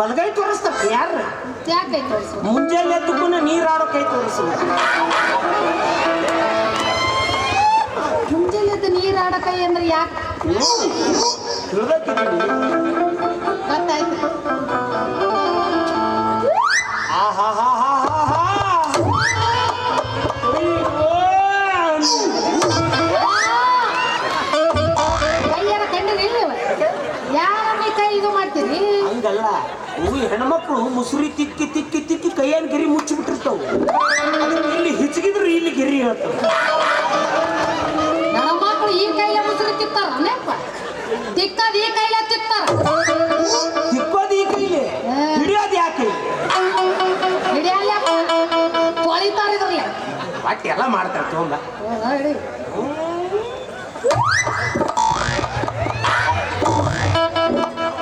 ಬಲಗೈ ತೋರಿಸ್ತಾರ ಯಾರ ಯಾಕೆ ಕೈ ತೋರಿಸು ಮುಂಜಾನೆ ಎದ್ದಕ್ಕೂ ನೀರಾಡೋ ಕೈ ತೋರಿಸು ಮುಂಜಾನೆದ್ದು ನೀರು ಆಡ ಕೈ ಅಂದ್ರೆ ಯಾಕೆ ಗೊತ್ತಾಯ್ತು ಕೈಯಾರ ಕಂಡಿರಿ ಯಾರನ್ನ ಕೈ ಇದು ಮಾಡ್ತೀರಿ ಹಂಗಲ್ಲ ಹೆಣ್ಮಕ್ಳು ಮುಸುರಿ ತಿಕ್ಕಿ ತಿಕ್ಕಿ ತಿಕ್ಕಿ ಕೈಯನ್ನು ಗಿರಿ ಮುಚ್ಚಿಬಿಟ್ಟಿರ್ತಾವ ಇಲ್ಲಿ ಹಿಚ್ಗಿದ್ರು ಇಲ್ಲಿ ಗಿರಿ ಹೇಳ್ತಾವ ನನ್ನ ಮಕ್ಕಳು ಈ ಕೈಲೇ ಮುಸುರಿ ತಿಕ್ತಾರ ನೆಪ್ಪ ತಿಕ್ಕದ್ ಈ ಕೈಲೇ ತಿಕ್ತಾರ ತಿಕ್ಕೋದು ಈ ಕೈಲಿ ಹಿಡಿಯೋದು ಯಾಕೆ ಹಿಡಿಯಲ್ಲ ತೊಳಿತಾರ ಇದ್ರಲ್ಲ ಬಟ್ ಎಲ್ಲ ಮಾಡ್ತಾರೆ ತೊಂಬ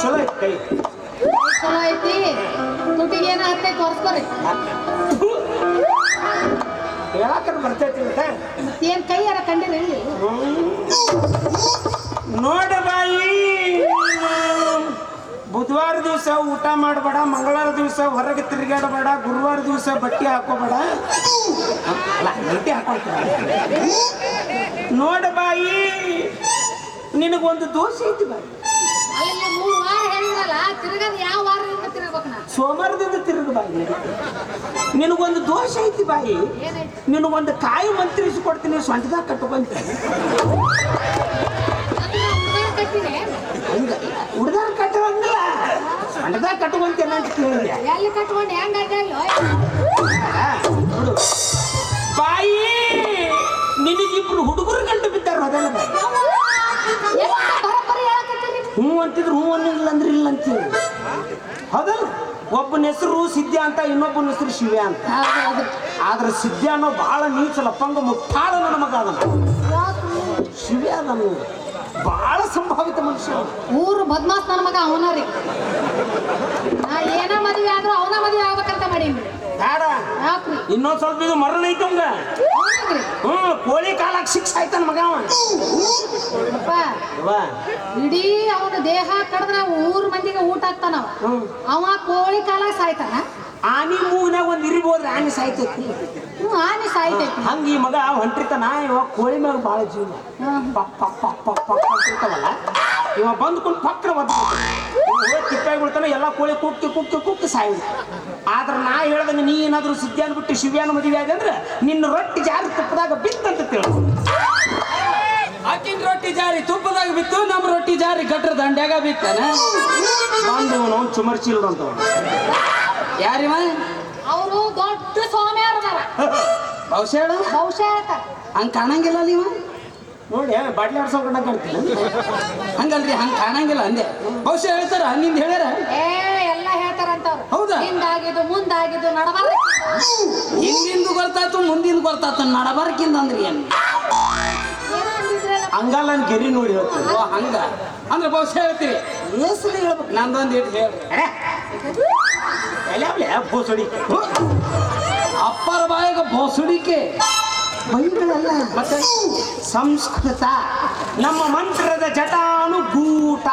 ಚಲೋ ಐತಿ ಕೈ ಚಲೋ ಐತಿ ತುಟಿಗೆ ಏನೋ ಹತ್ತೈ ತೋರಿಸ್ಕೊರಿ ಹೇಳಾಕ ಬರ್ತೈತಿ ಏನ್ ಕೈಯಾರ ಕಂಡಿರಿ ನೋಡ ಬಾಯಿ ಬುಧವಾರ ದಿವಸ ಊಟ ಮಾಡಬೇಡ ಮಂಗಳವಾರ ದಿವಸ ಹೊರಗೆ ತಿರುಗಾಡಬೇಡ ಗುರುವಾರ ದಿವಸ ಬಟ್ಟೆ ಹಾಕೋಬೇಡ ಅಲ್ಲ ಬಟ್ಟೆ ಹಾಕೊಳ್ತೀನಿ ನೋಡ ಬಾಯಿ ನಿನಗೊಂದು ದೋಷ ಐತಿ ಬಾಯಿ ಅಲ್ಲಿ 3 ವಾರ ಹೇಳಿರಲ್ಲ ತಿರುಗದ ಯಾವ ವಾರದಿಂದ ತಿರುಗಬೇಕು ನಾ ಸೋಮವಾರದಿಂದ ತಿರುಗ ಬಾಯಿ ನಿನಗೊಂದು ದೋಷ ಐತಿ ಬಾಯಿ ಏನೈತಿ ನಿನಗೊಂದು ಕಾಯಿ ಮಂತ್ರಿಸಿ ಕೊಡ್ತೀನಿ ಸ್ವಂತದಾಗ ಕಟ್ಕೊಂತೀನಿ ಕಟ್ಟಿನಿ ಹುಡುಗಾರ ಕಟ್ಟುವಂಗಿಲ್ಲ ಸ್ವಂತದಾಗ ಕಟ್ಕೊಂತೇನೆ ಅಂತ ಕೇಳಿದೆ ಎಲ್ಲಿ ಕಟ್ಕೊಂಡು ಹೆಂಗಾಗಲ್ಲೋ ಹುಡು ಬಾಯಿ ನಿನಗಿಬ್ರು ಹುಡುಗರು ಗಂಟು ಬಿದ್ದಾರ ಅದೆಲ್ಲ ಬಾಯಿ ಬರೋಬ್ಬರಿ ಹೇಳಕತ್ತೀರಿ ಹ್ಞೂ ಅಂತಿದ್ರು ಹ್ಞೂ ಅನ್ನಿಲ್ಲ ಅಂದ್ರೆ ಇಲ್ಲ ಅಂತೀವಿ ಹೌದಲ್ಲ ಒಬ್ಬನ ಹೆಸರು ಸಿದ್ಧ ಅಂತ ಇನ್ನೊಬ್ಬನ ಹೆಸರು ಶಿವ ಅಂತ ಆದ್ರೆ ಸಿದ್ಧ ಅನ್ನೋ ಬಹಳ ನೀಚ ಲಪ್ಪಂಗ ಮುಟ್ಟಾಳ ನನ್ನ ಮಗ ಅದನ್ನು ಶಿವ ಅದನ್ನು ಬಹಳ ಸಂಭಾವಿತ ಮನುಷ್ಯ ಊರು ಬದ್ಮಾಸ್ ನನ್ನ ಮಗ ಅವನ ರೀ ನಾ ಏನ ಮದುವೆ ಆದ್ರೂ ಅವನ ಮದುವೆ ಆಗ್ಬೇಕಂತ ಮಾಡೀನಿ ಬೇಡ ಯಾಕ್ರಿ ಇನ್ನೊಂದ್ ಸ್ವಲ್ಪ ಇದು ಮರಣ ಐತಂಗ ಅವನಿಗ್ರಿ ಕೋಳಿ ಕಾಲಕ್ಕೆ ಶಿಕ್ಷೆ ಆಯ್ತಾನ ಮಗ ಅವ ಅಪ್ಪ ಇಡೀ ಅವನ ದೇಹ ಕಡ್ದ್ರ ಊರ್ ಮಂದಿಗೆ ಊಟ ಹಾಕ್ತಾನವ ಅವ ಕೋಳಿ ಕಾಲ ಸಾಯ್ತಾನ ಆನಿ ಮೂಗ್ನಾಗ ಒಂದ್ ಇರಿಬೋದ್ರೆ ಆನಿ ಸಾಯ್ತೈತಿ ಆನೆ ಸಾಯ್ತೈತಿ ಹಂಗ ಈ ಮಗ ಹೊಂಟಿರ್ತಾನ ಇವಾಗ ಕೋಳಿ ಮ್ಯಾಗ ಭಾಳ ಜೀವನ ಪಕ್ ಪಕ್ ಪಕ್ ಪಕ್ ಪಕ್ ಅಂತಿರ್ತಾವಲ್ಲ ಇವ ಬಂದ್ಕೊಂಡು ಪಕ್ಕನ ತಿಪ್ಪಾಗಿ ಬಿಡ್ತಾನೆ ಎಲ್ಲ ಕೋಳಿ ಕುಕ್ಕಿ ಕುಕ್ಕಿ ಕುಕ್ಕಿ ಸಾಯಿ ಆದ್ರೆ ನಾ ಹೇಳ್ದಂಗೆ ನೀ ಏನಾದ್ರು ಸಿದ್ಧಾನ್ ಬಿಟ್ಟು ಶಿವ್ಯಾನ ಮದುವೆ ಆಗಿ ಅಂದ್ರೆ ನಿನ್ನ ರೊಟ್ಟಿ ಜಾರಿ ತುಪ್ಪದಾಗ ಬಿತ್ತಂತ ತಿಳಿ ಆಕಿನ ರೊಟ್ಟಿ ಜಾರಿ ತುಪ್ಪದಾಗ ಬಿತ್ತು ನಮ್ಮ ರೊಟ್ಟಿ ಜಾರಿ ಗಟ್ರ ದಂಡ್ಯಾಗ ಬಿತ್ತಾನ ಬಂದು ನಾವು ಚುಮರ್ಚಿಲ್ ಅಂತ ಯಾರಿವ ಅವರು ದೊಡ್ಡ ಸ್ವಾಮಿಯಾರ ಬಹುಶೇಳ ಬಹುಶಃ ಹೇಳ್ತಾರ ಹಂಗ ಕಾಣಂಗಿಲ್ಲ ನೀವ ನೋಡಿ ಬಾಟ್ಲಿ ಆಡ್ಸೋಕೊಂಡ ಕಾಣ್ತೀನಿ ಹಂಗಲ್ರಿ ಹಂಗ ಕಾಣಂಗಿಲ್ಲ ಅಂದೆ ಬಹುಶಃ ಹೇಳ್ತಾರ ನಿಂದ ಹೇಳ್ಯಾರ ಎಲ್ಲ ಹೇಳ್ತಾರಂತವ್ರು ಹೌದಾ? ಹಿಂದಾಗಿದ್ದು ಮುಂದಾಗಿದ್ದು ನಡಬಾರ ಹಿಂದಿಂದು ಗೊತ್ತಾತು ಮುಂದಿಂದು ಗೊತ್ತಾತು ನಡಬಾರಕಿಂದ ಅಂದ್ರಿ ಏನ್ ಹಂಗಲ್ಲ ನಾನು ಗೆರಿ ನೋಡಿ ಹೇಳ್ತೀನಿ ಓ ಹಂಗ ಅಂದ್ರೆ ಬಹುಶಃ ಹೇಳ್ತೀರಿ ಹೆಸರು ಹೇಳ್ಬೇಕು ನಂದೊಂದು ಇಟ್ಟು ಹೇಳ್ರಿ ಎಲ್ಲ ಬೋಸಡಿ ಅಪ್ಪರ ಬಾಯಿಗೆ ಬೋಸುಡಿಕೆ ಬೈಗಳಲ್ಲ ಮತ್ತೆ ಸಂಸ್ಕೃತ ನಮ್ಮ ಮಂತ್ರದ ಜಟಾನುಗೂಟ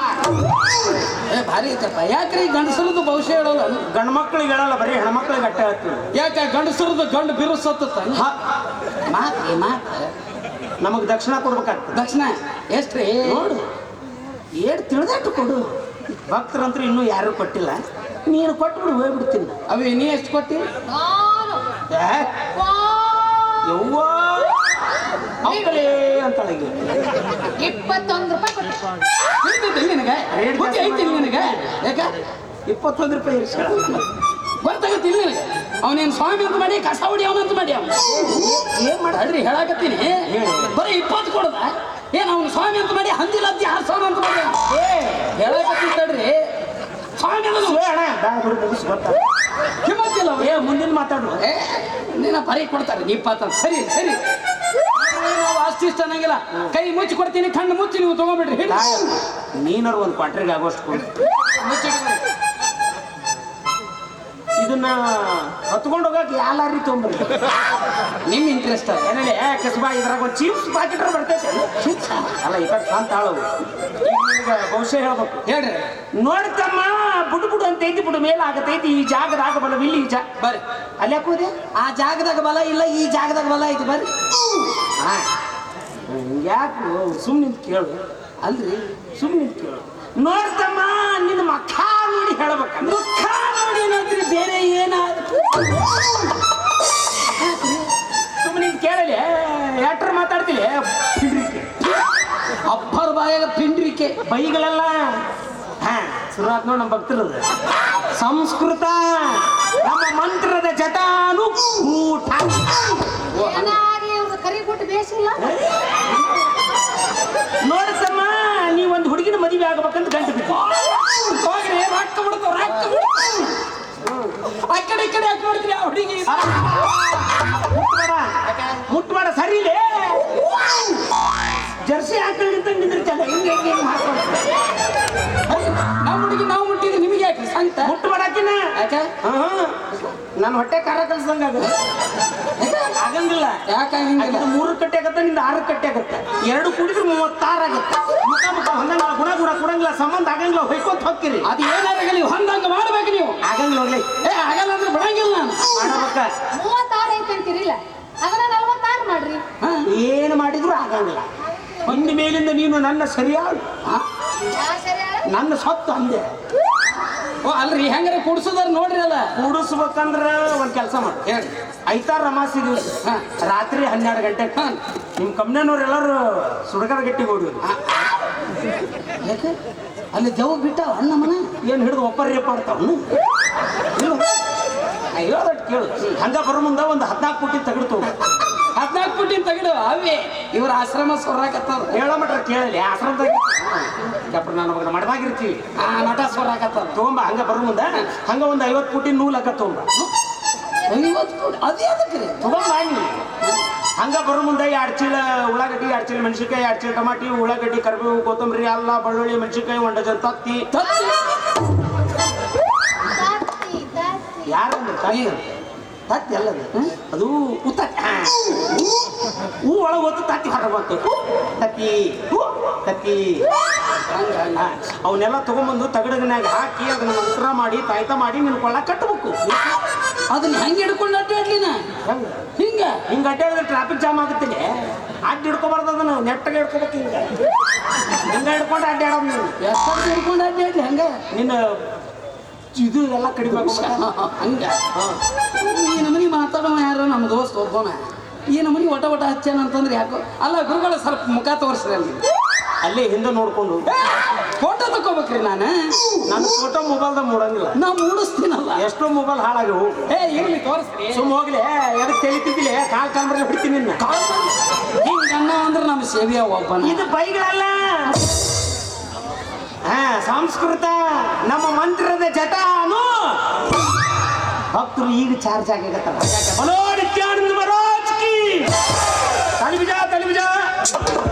ಏ ಭಾರಿ ಐತಪ್ಪ ಯಾಕ್ರಿ ಗಂಡಸರದು ಬಹುಶಃ ಹೇಳಲ್ಲ ಗಂಡು ಮಕ್ಳಿಗೆ ಹೇಳಲ್ಲ ಬರೀ ಹೆಣ್ಮಕ್ಳಿಗೆ ಅಟ್ಟ ಹೇಳ್ತೀವಿ ಯಾಕೆ ಗಂಡಸರದು ಗಂಡು ಬಿರುಸತ್ತ ಮಾತ್ರಿ ಮಾತ ನಮಗೆ ದಕ್ಷಿಣ ಕೊಡ್ಬೇಕಾಗ್ತದೆ ದಕ್ಷಿಣ ಎಷ್ಟ್ರಿ ನೋಡು ಏಟ್ ತಿಳಿದಟ್ಟು ಕೊಡು ಭಕ್ತರಂತೂ ಇನ್ನೂ ಯಾರು ಕೊಟ್ಟಿಲ್ಲ ನೀನು ಕೊಟ್ಬಿಡು ಹೋಗ್ಬಿಡ್ತೀನಿ ಅವಿ ನೀ ಎಷ್ಟು ಕೊಟ್ಟಿ ಯವ್ವ ಅಂಕಲೇ ಅಂತಳಗೆ 21 ರೂಪಾಯಿ ಕೊಟ್ಟು ಹೇಳ್ತಿದ್ದಿಲ್ಲ ನಿನಗೆ ಬುದ್ಧಿ ಐತಿಲ್ಲ ನಿನಗೆ ಯಾಕ 21 ರೂಪಾಯಿ ಇರಿಸ್ಕೊಳ ಗೊತ್ತಾಗತ್ತಿಲ್ಲ ನಿನಗೆ ಅವನೇನು ಸ್ವಾಮಿ ಅಂತ ಮಾಡಿ ಕಸ ಹೊಡಿ ಅವನಂತ ಮಾಡಿ ಅವನು ಏನ್ ಮಾಡ ಅಡ್ರಿ ಹೇಳಾಕತ್ತೀನಿ ಬರೀ 20 ಕೊಡದ ಏನ್ ಅವ್ನು ಸ್ವಾಮಿ ಅಂತ ಮಾಡಿ ಹಂದಿ ಲದ್ದಿ ಹಾರ್ಸೋಣ ಅಂತ ಮಾಡಿ ಹೇಳಾಕತ್ತಿ ತಡ್ರಿ ಸ್ವಾಮಿ ಅನ್ನೋದು ಕಿಮ್ಮತ್ತಿಲ್ಲ ಏ ಮುಂದಿನ ಮಾತಾಡು ನೀನ ಬರೀ ಕೊಡ್ತಾರೆ 20 ಸರಿ ಸರಿ ನಾವು ಅಷ್ಟು ಇಷ್ಟ ಅನ್ನಂಗಿಲ್ಲ ಕೈ ಮುಚ್ಚಿ ಕೊಡ್ತೀನಿ ಕಣ್ಣು ಮುಚ್ಚಿ ನೀವು ತಗೊಂಡ್ಬಿಡ್ರಿ ಹೇಳಿ ನೀನಾರು ಒಂದು ಕ್ವಾಟ್ರಿಗೆ ಆಗೋಷ್ಟು ಕೊಡು. ಇದು ಇದನ್ನ ಹೊತ್ಕೊಂಡು ಹೋಗಕ್ಕೆ ಯಾಲಾರಿ ತೊಗೊಂಬರ್ರಿ. ನಿಮ್ ಇಂಟ್ರೆಸ್ಟ್ ಅದ ಏನಲ್ಲಿ ಕಸ್ಬಾ ಇದ್ರಾಗ ಒಂದು ಚಿಪ್ಸ್ ಪಾಕೆಟ್ ಬರ್ತೈತೆ. ಚಿಪ್ಸ್ ಅಲ್ಲ ಈ ಕಡೆ ಶಾಂತ ಆಳವು. ಈಗ ಬಹುಶಃ ಹೇಳ್ಬೇಕು. ಹೇಳ್ರಿ ನೋಡ್ತಮ್ಮ ಬುಡು ಬುಡು ಅಂತ ಐತಿ, ಬುಡು ಮೇಲೆ ಆಗತೈತಿ. ಈ ಜಾಗದಾಗ ಬಲ ಇಲ್ಲಿ ಈ ಬರ್ರಿ. ಅಲ್ಲಿ ಹಾಕೋದೆ ಆ ಜಾಗದಾಗ ಬಲ ಇಲ್ಲ, ಈ ಜಾಗದಾಗ ಬಲ ಐತಿ ಬರ್ರಿ. ಯಾಕೆ ಸುಮ್ಮನೆ ಕೇಳು. ಅಲ್ರಿ ಸುಮ್ಮನೆ ಕೇಳು. ನೋಡ್ತಮ್ಮ ನಿನ್ನ ಮಖ ನೋಡಿ ಹೇಳ್ಬೇಕ. ಮುಖ ನೋಡಿ ಏನಂತ್ರಿ, ಬೇರೆ ಏನಾದ್ರು ಸುಮ್ಮನೆ ಕೇಳಲಿ. ಎಟ್ರ ಮಾತಾಡ್ತಿಲ್ಲ ಅಪ್ಪರ ಬಾಯಾಗ ಪಿಂಡ್ರಿಕೆ ಬೈಗಳೆಲ್ಲ. ಹಾ ಶುರುವಾತ್ ನೋಡಿ ನಮ್ಮ ಭಕ್ತರದು. ಸಂಸ್ಕೃತ ನಮ್ಮ ಮಂತ್ರದ ಜಟಾನು ಊಟ. ಏನಾಗ್ಲಿ ಇವ್ರು ಕರಿ ಕೊಟ್ಟು ಬೇಸಿಲ್ಲ. ನೋಡ್ತಮ್ಮ ನೀವ್ ಒಂದು ಹುಡುಗಿನ ಮದುವೆ ಆಗ್ಬೇಕಂತ ಗಂಟು ಬಿಟ್ಟು ಹೋಗ್ರಿ, ರೊಕ್ಕ ಬಿಡ್ತಾವ ರೊಕ್ಕ ಆ ಕಡೆ ಈ ಕಡೆ ಯಾಕೆ ನೋಡ್ತೀರಿ ಆ ಹುಡುಗಿ? ಮುಟ್ಬೇಡ ಸರಿಲೇ. ಜರ್ಸಿ ಹಾಕೊಂಡಿಂತ ನಿಂದಿರ್ತಾನೆ. ಹಿಂಗೆ ಹಿಂಗೆ ಹಿಂಗೆ ಹಾಕೊಂಡು ನಾವು ಹುಡುಗಿ ನಾವು ಮುಟ್ಟಿದ್ವಿ, ನಿಮಗೆ ಯಾಕೆ ಸಂತ ಮುಟ್ಬೇಡಕಿನ. ಯಾಕೆ? ನನ್ನ ಹೊಟ್ಟೆ ಖಾರ ಕಲ್ಸಂಗ ಆಗಂಗಿಲ್ಲ. ಯಾಕಾಗಿಲ್ಲ? 3 ಕಟ್ಟೆ ಆಗತ್ತ, ನಿಂದ 6 ಕಟ್ಟೆ ಆಗತ್ತೆ. 2 ಕೂಡಿದ್ರೆ 36 ಆಗತ್ತೆ. ಮುಖ ಮುಖ ಹೊಂದಂಗಿಲ್ಲ, ಗುಣ ಗುಣ ಕೊಡಂಗಿಲ್ಲ, ಸಂಬಂಧ ಆಗಂಗಿಲ್ಲ. ಹೊಯ್ಕೋತ್ ಹೋಗ್ತೀರಿ. ಅದು ಏನಾಗಲಿ ಹೊಂದಂಗ ಮಾಡ್ಬೇಕು ನೀವು. ಆಗಂಗಿಲ್ಲ ಹೋಗ್ಲಿ. ಆಗಲ್ಲ ಅಂದ್ರೆ ಬಿಡಂಗಿಲ್ಲ ನಾನು. ಮಾಡಬೇಕ. 36 ಐತೆ ಅಂತೀರಿಲ್ಲ, ಅದನ್ನ 46 ಮಾಡ್ರಿ. ಏನು ಮಾಡಿದ್ರು ಆಗಂಗಿಲ್ಲ. ಒಂದ್ ಮೇಲಿಂದ ನೀನು ನನ್ನ ಸರಿಯಾಳು, ನನ್ನ ಸೊತ್ತು ಅಂದೆ. ಓ ಅಲ್ರಿ, ಹೆಂಗಾರ ಕುಡ್ಸೋದಾರ ನೋಡ್ರಿ ಅಲ್ಲ. ಕೂಡಿಸ್ಬೇಕಂದ್ರ ಒಂದ್ ಕೆಲಸ ಮಾಡಿ. ಹೇಳಿ. ಐತಾರ ಅಮಾಸಿ ದಿವಸ ರಾತ್ರಿ 12 ಗಂಟೆಗೆ ನಿಮ್ ಕಂಪ್ನಿಯವ್ರು ಎಲ್ಲರೂ ಸುಡಗರ ಗಟ್ಟಿಗೆ ಹೋಗಿದ್ರು. ಯಾಕೆ ಅಲ್ಲಿ ದೇವ್ ಬಿಟ್ಟಾವ ಅಣ್ಣ ಮನೆ ಏನು ಹಿಡಿದು ಒಪ್ಪರ್ಯಪ್ಪ ಮಾಡ್ತಾವ. ಅಯ್ಯೋ ಕೇಳು. ಹಂಗ ಬರೋ ಮುಂದೆ ಒಂದು 14 ಕೋಟಿ ತೆಗೆದು 14 ಕೋಟಿ ತಗಡು ಅವೇ ಇವ್ರ ಆಶ್ರಮ ಸೊರಾಕತ್ತಾವ. ಹೇಳೋ ಮಟ್ರ ಕೇಳಲಿ. ಆಶ್ರಮದಾಗ ನನ್ನ ಮಗನ ಮಠದಾಗಿರ್ತೀವಿ. ಆ ಮಠ ಸೊರಾಕತ್ತಾವ. ತಗೊಂಬ. ಹಂಗ ಬರೋ ಮುಂದೆ ಹಂಗ ಒಂದು 50 ಕೋಟಿ ನೂಲಕ್ಕ ತಗೊಂಬ. 50 ಕೋಟಿ ಅದೇ ಅದಕ್ಕೆ ತಗೊಂಬ. ನೀವು ಹಂಗ ಬರೋ ಮುಂದೆ 2 ಚೀಲ ಉಳ್ಳಾಗಡ್ಡಿ, 2 ಚೀಲ ಮೆಣಸಿನ್ಕಾಯಿ, 2 ಚೀಲ ಟಮಾಟಿ, ಉಳ್ಳಾಗಡ್ಡಿ, ಕರಿಬೇವು, ಕೊತ್ತಂಬರಿ, ಅಲ್ಲ, ಬೆಳ್ಳುಳ್ಳಿ, ಮೆಣಸಿನ್ಕಾಯಿ, 1 ಡಜನ್ ತತ್ತಿ. ಯಾರಂದ್ರೆ ತತ್ತಿ ಅಲ್ಲದ ಅದು ಉತ್ತತ್ತಿ. ಹೂ ಒಳಗೆ ಹೊತ್ತು ತತ್ತಿ ಹೊರ ಬಂತು. ತತ್ತಿ ತತ್ತಿ ಅವನ್ನೆಲ್ಲ ತಗೊಂಡ್ಬಂದು ತಗಡಗನಾಗ ಹಾಕಿ ಅದನ್ನ ಮಂತ್ರ ಮಾಡಿ ತಾಯ್ತ ಮಾಡಿ ನಿನ್ನ ಕೊಳ್ಳ ಕಟ್ಟಬೇಕು. ಅದನ್ನ ಹೆಂಗೆ ಹಿಡ್ಕೊಂಡು ಅಡ್ಡಾಡ್ಲಿ ನಾ? ಹಿಂಗ ಹಿಂಗೆ ಅಡ್ಡಾಡಿದ್ರೆ ಟ್ರಾಫಿಕ್ ಜಾಮ್ ಆಗುತ್ತಿಲ್ಲ. ಅಡ್ಡ ಹಿಡ್ಕೊಬಾರ್ದು, ಅದನ್ನ ನೆಟ್ಟಾಗ ಹಿಡ್ಕೊಬೇಕು. ಹಿಂಗ ಹಿಡ್ಕೊಂಡು ಅಡ್ಡಾಡೋದು ನೀನು. ಎಷ್ಟು ಹಿಡ್ಕೊಂಡು ಅಡ್ಡಾಡ್ಲಿ ಹಂಗ ನಿನ್ನ ಇದು ಎಲ್ಲ ಕಡಿಮೆ ಹಂಗ. ಈ ನಮನಿ ಮಾತಾಡೋ ಯಾರು ನಮ್ಮ ದೋಸ್ತ್ ಒಬ್ಬನ ಈ ನಮನಿ ಒಟ ಒಟ ಹಚ್ಚೇನ ಅಂತಂದ್ರೆ ಯಾಕೋ ಅಲ್ಲ ಗುರುಗಳ ಸ್ವಲ್ಪ ಮುಖ ತೋರಿಸ್ರಿ ಅಲ್ಲಿ. ಅಲ್ಲೇ ಹಿಂದೆ ನೋಡ್ಕೊಂಡು ಫೋಟೋ ತಗೋಬೇಕ್ರಿ ನಾನು. ನನ್ನ ಫೋಟೋ ಮೊಬೈಲ್ದಾಗ ಮೂಡಂಗಿಲ್ಲ. ನಾ ಮೂಡಿಸ್ತೀನಲ್ಲ. ಎಷ್ಟೋ ಮೊಬೈಲ್ ಹಾಳಾಗ್ಯವು. ಇರ್ಲಿ ತೋರಿಸ್ರಿ. ಸುಮ್ಮ ಹೋಗ್ಲಿ. ಎದಕ್ಕೆ ತಿಳಿತಿದ್ದಿಲ್ಲ ಕಾಲ್ ಮರಲಿ ಬಿಡ್ತೀನಿ ನಿನ್ನ. ಹಿಂಗ ಅನ್ನ ಅಂದ್ರೆ ನಮ್ಮ ಸೇವೆಯ ಒಬ್ಬನ. ಇದು ಬೈಗಳಲ್ಲ. ಸಂಸ್ಕೃತ ನಮ್ಮ ಮಂತ್ರದ ಜಟಾನು. ಭಕ್ತರು ಈಗ ಚಾರ್ಜ್ ಆಗಿಗತ್ತಾರ. ಬಲೋ ನಿತ್ಯಾನಂದ ಮಹಾರಾಜ್ ಕಿ ತಲಿಬಿಜ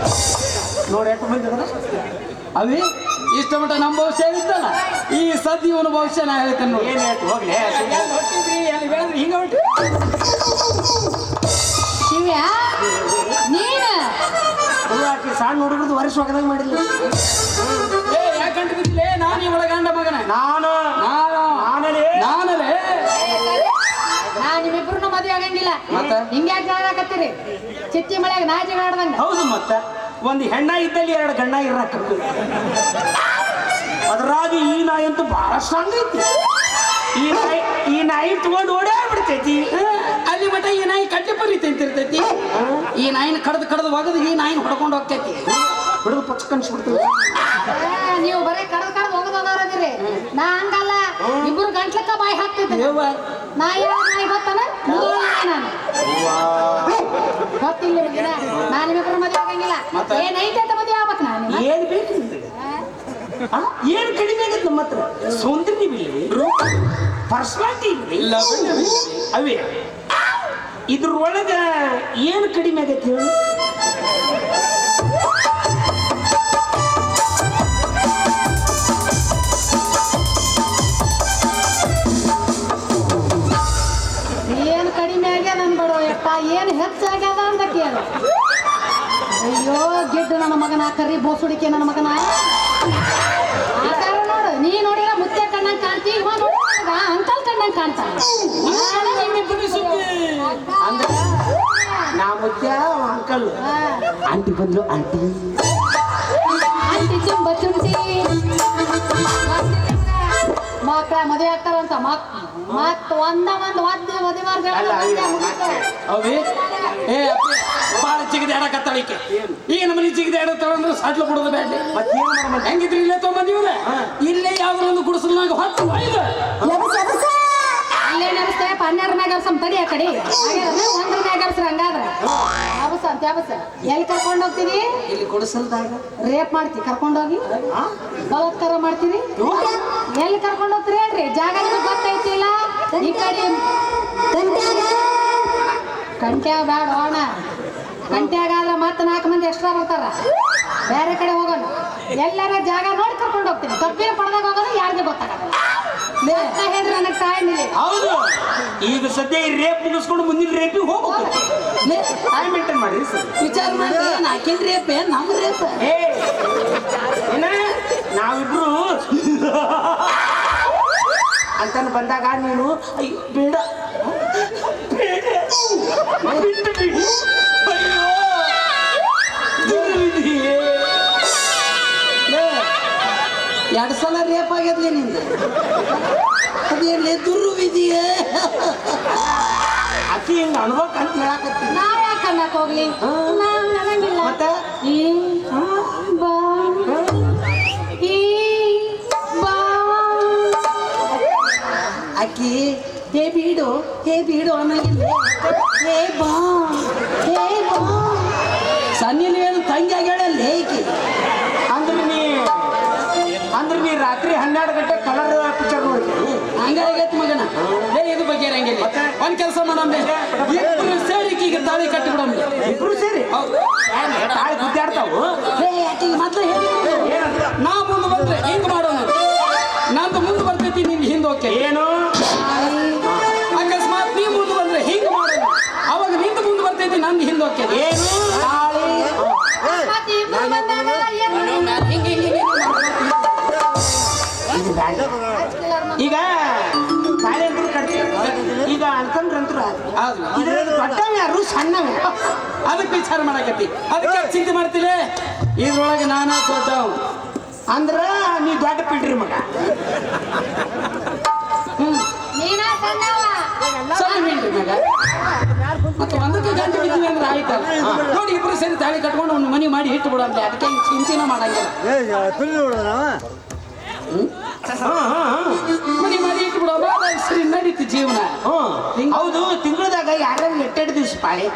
ನೋಡಿ ಯಾಕೆ ಬಂದಿದ್ರ ಅವೇ ಇಷ್ಟ ಮಟ್ಟ ನಮ್ಮ ಭವಿಷ್ಯ ಇದ್ದಲ್ಲ, ಈ ಸದ್ಯ ಇವನ ಭವಿಷ್ಯ ನಾ ಹೇಳ್ತೇನೆ ನೋಡಿ. ಏನ್ ಹೇಳ್ತು ಹೋಗ್ಲಿ. ಹಿಂಗ ಶಿವ್ಯ ನೀನ ಆಕಿ ಸಣ್ಣ ಹುಡುಗರದು ವರ್ಷ ಹೋಗದಂಗ ಮಾಡಿಲ್ಲ. ಯಾಕಂತ ಬಿದ್ದಿಲ್ಲ ನಾನು ಇವಳ ಗಂಡ ಮಗನ. ನಾನಲೇ ನಾ ನಿಮ್ಮಿಬ್ರು ಮದುವೆ ಆಗಂಗಿಲ್ಲ. ಹಿಂಗ್ಯಾಕೆ ಜಗಳಾಕತ್ತೀರಿ? ಚಿತ್ತಿ ಮಳೆಯಾಗ ನಾ ಜಗಳ ಆಡ್ದಂಗ. ಹೌದು. ಮತ್ತ ಒಂದು ಹೆಣ್ಣ ಇದ್ದಲ್ಲಿ 2 ಗಂಡ ಇರಕ್ಕ. ಅದ್ರಾಗ ಈ ನಾಯಿ ಅಂತೂ ಬಹಳ ಸ್ಟ್ರಾಂಗ್ ಐತಿ. ಈ ನಾಯಿ ತಗೊಂಡು ಓಡಾಡ್ಬಿಡ್ತೈತಿ. ಅಲ್ಲಿ ಮಠ ಈ ನಾಯಿ ಕಡ್ಲೆ ಪರಿ ತಿಂತಿರ್ತೈತಿ. ಈ ನಾಯಿನ ಕಡ್ದು ಒಗದು ಈ ನಾಯಿನ ಹೊಡ್ಕೊಂಡು ಹೋಗ್ತೈತಿ. ಬಿಡದು ಪಚ್ಚ ಕನ್ಸ್ಬಿಡ್ತೀವಿ. ನೀವು ಬರೀ ಕಡ್ದು ಹೋಗದವ್ರದಿರಿ. ನಾ ಹಂಗಲ್ಲ. ಇಬ್ರು ಗಂಟ್ಲಕ್ಕ ಬಾಯಿ ಹಾಕ್ತಿದ್ದೆ. ನಾಯಿ ಗೊತ್ತಾನ ನಾನು ಗೊತ್ತಿಲ್ಲ. ನಾನು ನಿಮ್ಮಿಬ್ರು ಮದುವೆ ಆಗಂಗಿಲ್ಲ. ಏನೈತೆ ಅಂತ ಮದುವೆ ಆಗ್ಬೇಕು ನಾನು. ಏನ್ ಬೇಕು ಏನ್ ಕಡಿಮೆ ಆಗತ್ತೆ ನಮ್ಮ ಹತ್ರ? ಸೌಂದರ್ಯ ಪರ್ಸನಾಲಿಟಿ ಅವೇ. ಇದ್ರೊಳಗ ಏನು ಕಡಿಮೆ ಆಗತ್ತೆ ಹೇಳಿ? ಆಗ್ಯದ ಅಂತ ಕೇಳ. ಅಯ್ಯೋ ಗೆಡ್ಡು ನನ್ನ ಮಗನ ಕರಿ ಬೋಸುಡಿಕೆ ನನ್ನ ಮಗನ ಆಕಾರ ನೋಡು. ನೀ ನೋಡಿರ ಮುತ್ತೆ ಕಣ್ಣಂಗ್ ಕಾಣ್ತಿ, ಇವ ನೋಡಿ ಅಂಕಲ್ ಕಣ್ಣಂಗ್ ಕಾಣ್ತಾನ. ಅಂದ್ರೆ ನಾ ಮುತ್ಯ ಅಂಕಲ್. ಆಂಟಿ ಬಂದ್ರು ಆಂಟಿ. ಆಂಟಿ ತುಂಬ ಚುಂಟಿ ಮಕ್ಕಳ ಮದುವೆ ಆಗ್ತಾರಂತ ಮತ್ ಒಂದ ಒದ್ದು ಮದುವೆ ಅವಿ ಏ ಅಪ್ಪಿ ಭಾಳ ಜಿಗದೆ ಆಡಕತ್ತಾಳಿಕೆ. ಈಗ ನಮ್ಮನೆ ಜಿಗದೆ ಆಡತ್ತಾಳ ಅಂದ್ರೆ ಸಡ್ಲು ಬಿಡೋದು ಬೇಡ. ಹೆಂಗಿದ್ರಿ ಇಲ್ಲೇ ತೊಗೊಂಬಂದಿವಲ್ಲ, ಇಲ್ಲೇ ಯಾವ್ದಾರ ಒಂದು ಗುಡಿಸಲ್ನಾಗ ಹೊತ್ತು ಒಯ್ದು ಅಲ್ಲೇ ನೆನಸ್ತೇ 12 ಮೆಗಾರ್ಸಮ್ ತಡಿ ಆ ಕಡೆ 1 ಮೆಗಾರ್ಸ್ರ ಹಂಗಾದ್ರ ಯಾವಸ ಎಲ್ಲಿ ಕರ್ಕೊಂಡು ಹೋಗ್ತೀರಿ? ಇಲ್ಲಿ ಗುಡಿಸಲ್ದಾಗ ರೇಪ್ ಮಾಡ್ತಿ ಕರ್ಕೊಂಡೋಗಿ ಬಲಾತ್ಕಾರ ಮಾಡ್ತೀರಿ? ಎಲ್ಲಿ ಕರ್ಕೊಂಡು ಹೋಗ್ತೀರಿ ಹೇಳ್ರಿ? ಜಾಗ ನಿಮಗೆ ಗೊತ್ತೈತಿಲ್ಲ. ಈ ಕಡೆ ಕಂಟ್ಯಾಗ ಬೇಡ ಹೋಣ. ಕಂಟ್ಯಾಗಾದ್ರೆ ಮತ್ತೆ 4 ಮಂದಿ ಎಕ್ಸ್ಟ್ರಾ ಬರ್ತಾರ. ಬೇರೆ ಕಡೆ ಹೋಗೋಣ. ಎಲ್ಲಾರ ಜಾಗ ನೋಡಿ ಕರ್ಕೊಂಡು ಹೋಗ್ತೀನಿ. ತಪ್ಪಿನ ಪಡೆದಾಗ ಹೋಗೋದು ಯಾರಿಗೆ ಗೊತ್ತಾಗಲ್ಲ. ಹೇಳ್ರಿ ನನಗೆ ಟೈಮ್ ಇಲ್ಲ. ಹೌದು, ಈಗ ಸದ್ಯ ಈ ರೇಪ್ ಮುಗಿಸ್ಕೊಂಡು ಮುಂದಿನ ರೇಪಿಗೆ ಹೋಗ್ಬೇಕು. ಟೈಮ್ ಮೇಂಟೈನ್ ಮಾಡ್ರಿ ಸರ್. ವಿಚಾರ ಮಾಡಿ ನಾಕಿನ ರೇಪ್ ನಮ್ಮ ರೇಪ್. ಏನ ನಾವಿಬ್ರು ಅಂತ ಬಂದಾಗ ನೀನು ಅಯ್ಯೋ ಬೇಡ ಬಿಟ್ಟು ಬಿಡಿ. ಅಯ್ಯೋ ದುರ್ವಿಧಿಯೇ. 2 ಸಲ ರೇಪ್ ಆಗ್ಯದ್ಲಿ ನಿಂದ. ಅದೇನು ದುರ್ವಿಧಿಯೇ. ಅಕ್ಕಿ ಹಿಂಗ ಅನ್ಬೇಕಂತ ಹೇಳಕತ್ತೀನಿ. ನಾವ್ ಯಾಕೆ ಅನ್ನಕ್ ಹೋಗ್ಲಿ? ನಾವ್ ಅನ್ನಂಗಿಲ್ಲ. ಮತ್ತೆ ಈ ಬಾ ಈ ಬಾ ಅಕ್ಕಿ ಹೇ ಬೀಡು ಅನ್ನಂಗಿಲ್ಲ. ಹೇ ಬಾ ಸನ್ನಿ ನೀನು ತಂಗಿ ಆಗ್ಯಾಳಲ್ಲಿ ಏಕಿ. ಅಂದ್ರೆ ನೀ ರಾತ್ರಿ 12 ಗಂಟೆ ಕಲರ್ ಪಿಕ್ಚರ್ ನೋಡ್ತೀನಿ. ಹಂಗಾಗೈತಿ ಮಗನ. ಇದು ಬಗ್ಗೆ ಇರಂಗಿಲ್ಲ. ಒಂದ್ ಕೆಲಸ ಮಾಡಂಬೆ, ಇಬ್ರು ಸೇರಿ ಈಗ ತಾಳಿ ಕಟ್ಟಿ ಬಿಡಂಬೆ. ಇಬ್ರು ಸೇರಿ ತಾಳಿ ಗುದ್ದಾಡ್ತಾವು. ಆಕಿಗೆ ಮೊದ್ಲು ಹೇಳಿ ನಾ ಮುಂದೆ ಬಂದ್ರೆ ಹಿಂಗ್ ಮಾಡೋಣ, ನಂದು ಮುಂದೆ ಬರ್ತೈತಿ ನಿಂಗೆ ಹಿಂದೆ ಹೋಗ್ಕೆ. ಏನು ಅಕಸ್ಮಾತ್ ನೀ ಮುಂದೆ ಬಂದ್ರೆ ಹಿಂಗ್ ಮಾಡೋಣ, ಅವಾಗ ನಿಂದು ಮುಂದೆ ಬರ್ತೈತಿ ನಂದು ಹಿಂದೆ ಹೋಗ್ಕೆ. ಏನು ತಾಳಿ ಮತ್ತೆ ಇಬ್ರು ಬಂದಾಗ ಏನ್ ಈಗ ತಾಳಿ ಅಂತೂ ಕಟ್ತೀವಿ. ಈಗ ಅನ್ಕೊಂಡ್ರಂತ್ರ ದೊಡ್ಡವ ಯಾರು ಸಣ್ಣವ ಅದಕ್ಕೆ ವಿಚಾರ ಮಾಡಕತ್ತಿ. ಅದಕ್ಕೆ ಚಿಂತೆ ಮಾಡ್ತಿಲ್ಲ. ಇದ್ರೊಳಗೆ ನಾನಾ ದೊಡ್ಡವ ಅಂದ್ರ ನೀ ದೊಡ್ಡ ಪಿಡ್ರಿ ಮಗ. ನೀನ ಸಣ್ಣವ ಸಣ್ಣ ಮೀನ್ರಿ ಮಗ. ಮತ್ತೆ ಒಂದಕ್ಕೆ ಗಂಟೆ ಬಿದ್ದೀವಿ ಅಂದ್ರೆ ಆಯ್ತಲ್ಲ. ನೋಡಿ ಇಬ್ರು ಸೇರಿ ತಾಳಿ ಕಟ್ಕೊಂಡು ಒಂದು ಮನೆ ಮಾಡಿ ಇಟ್ಟು ಬಿಡಂತೆ. ಅದಕ್ಕೆ ಹಿಂಗೆ ಚಿಂತೆನ ಮಾಡಂಗಿಲ್ಲ. ಮನೆ ಮಾಡಿ ಇಟ್ಟು ಬಿಡೋಣ, ಸರಿ ನಡೀತಿ ಜೀವನ. ಹೌದು, ತಿಂಗಳದಾಗ ಯಾರ್ಯಾರು 8 ದಿವಸ ಪಾಳಿ.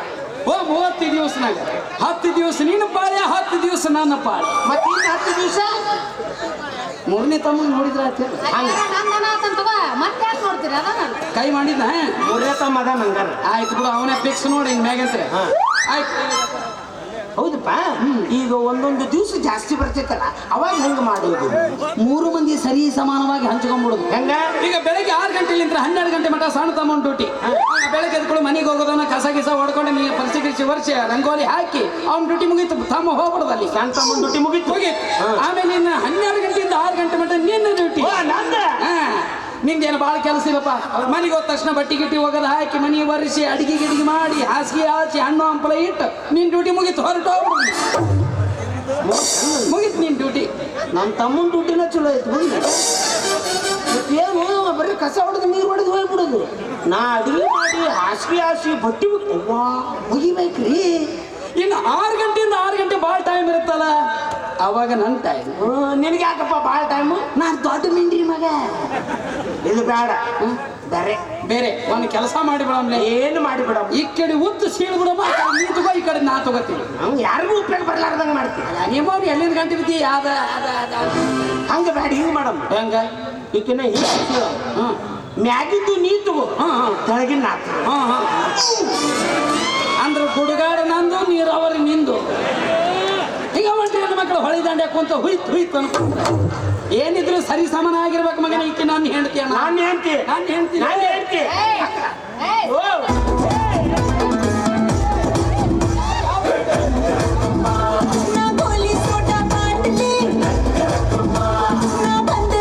30 ದಿವಸನಾಗ 10 ದಿವಸ ನೀನು ಪಾಳೆ, 10 ದಿವಸ ನನ್ನ ಪಾಳೆ. ಮತ್ತೆ ಇನ್ನು 10 ದಿವಸ 3ನೇ ತಮ್ಮ ನೋಡಿದ್ರ ನಂದನಾಥಂತವ ಮತ್ತೆ ಯಾಕೆ ನೋಡ್ತೀರಿ? ಅದ ಕೈ ಮಾಡಿದ್ನ 3ನೇ ತಮ್ಮ ಅದ ನಂಗಾರ. ಆಯ್ತು ಬಿಡು, ಅವನೇ ಫಿಕ್ಸ್ ನೋಡಿ ಹಿಂಗ್ ಮ್ಯಾಗಂತ್ರೆ. ಆಯ್ತು ಹೌದಪ್ಪ. ಈಗ ಒಂದೊಂದು ದಿವಸ ಜಾಸ್ತಿ ಬರ್ತೈತಲ್ಲ, ಅವಾಗ ಹೆಂಗ ಮಾಡೋದು? 3 ಮಂದಿ ಸರಿ ಸಮಾನವಾಗಿ ಹಂಚ್ಕೊಂಡ್ಬಿಡುದು. ಹೆಂಗ? ಈಗ ಬೆಳಗ್ಗೆ 6 ಗಂಟೆಲಿಂದ 12 ಗಂಟೆ ಮಟ್ಟ ಸಣ್ಣ ತಮ್ಮನ ಡ್ಯೂಟಿ. ಬೆಳಗ್ಗೆ ಎದ್ಕೊಂಡು ಮನೆಗೆ ಹೋಗೋದನ್ನ ಕಸ ಗಿಸ ಹೊಡ್ಕೊಂಡು ನೀ ಪರಿಸಿ ವರ್ಷ ರಂಗೋಲಿ ಹಾಕಿ ಅವ್ನ ಡ್ಯೂಟಿ ಮುಗೀತು. ತಮ್ಮ ಹೋಗ್ಬಿಡೋದು ಅಲ್ಲಿ. ಸಣ್ಣ ತಮ್ಮನ ಡ್ಯೂಟಿ ಮುಗೀತು. ಆಮೇಲೆ ಇನ್ನು 12 ಗಂಟೆಯಿಂದ 6 ಗಂಟೆ ಮಟ್ಟ ನಿನ್ನ ಡ್ಯೂಟಿ. ನಿಂದೇನು ಭಾಳ ಕೆಲಸ ಇಲ್ಲಪ್ಪ. ಮನೆಗೆ ಹೋದ ತಕ್ಷಣ ಬಟ್ಟಿ ಗಿಟ್ಟಿ ಹೋಗೋದು ಹಾಕಿ ಮನೆ ಒರೆಸಿ ಅಡಿಗೆ ಗಿಡಿಗೆ ಮಾಡಿ ಹಾಸಿಗೆ ಹಾಚಿ ಹಣ್ಣು ಹಂಪಲ ಇಟ್ಟು ನಿನ್ನ ಡ್ಯೂಟಿ ಮುಗೀತು. ಹೊರಟು ಮುಗೀತು ನಿನ್ನ ಡ್ಯೂಟಿ. ನನ್ನ ತಮ್ಮನ ಡ್ಯೂಟಿನ ಚಲೋ ಐತಿ. ಏನು ಬರೀ ಕಸ ಹೊಡೆದು ನೀರು ಹೊಡೆದು ಹೋಗ್ಬಿಡೋದು. ನಾ ಅಡಿಗೆ ಮಾಡಿ ಹಾಸಿಗೆ ಹಾಸಿ ಬಟ್ಟಿ ಮುಗಿಬೇಕ್ರಿ. ಇನ್ನು 6 ಗಂಟೆಯಿಂದ 6 ಗಂಟೆ ಭಾಳ ಟೈಮ್ ಇರುತ್ತಲ್ಲ, ಅವಾಗ ನನ್ನ ಟೈಮ್. ನಿನಗೆ ಯಾಕಪ್ಪ ಭಾಳ ಟೈಮು? ನಾನು ದೊಡ್ಡ ಮಿಂಡ್ರಿ ಮಗ. ಇದು ಬೇಡ, ಬೇರೆ ಬೇರೆ ಒಂದು ಕೆಲಸ ಮಾಡಿ ಬಿಡಮ್ಲೆ. ಏನು ಮಾಡಿ ಬಿಡ? ಈ ಕಡೆ ಉದ್ದು ಸೀಳು ಬಿಡಮ್ಮ, ನೀ ತಗೋ, ಈ ಕಡೆ ನಾ ತಗೋತೀನಿ. ನಾವು ಯಾರಿಗೂ ಉಪಯೋಗ ಬರ್ಲಾರ್ದಂಗೆ ಮಾಡ್ತೀವಿ. ನಿಮ್ಮವ್ರು ಎಲ್ಲಿಂದ ಗಂಟೆ ಬಿದ್ದಿ? ಹಂಗೆ ಬೇಡ, ಹಿಂಗೆ ಮಾಡಮ್ಮ. ಹೆಂಗ ಈಕಿನ ಮ್ಯಾಗಿದ್ದು ನೀ ತಗೋ, ತೆಳಗಿನ ನಾ ತಗೋ. ಅಂದ್ರೆ ಗುಡುಗಾಡ ನಂದು, ನೀರಾವರಿ ನಿಂದು. ಈಗ ಮಂಟಿ ನನ್ನ ಮಕ್ಕಳು ಹೊಳಿ ದಂಡೆ ಕುಂತ ಹುಯ್ತು ಅನ್ಕೊಂಡ್ರೆ ಏನಿದ್ರು ಸರಿ ಸಮಾನ ಆಗಿರ್ಬೇಕು ಮಗನ. ಈಕೆ ನಾನು ಹೇಳ್ತೀಯ, ನಾನು ಹೇಳ್ತೀನಿ.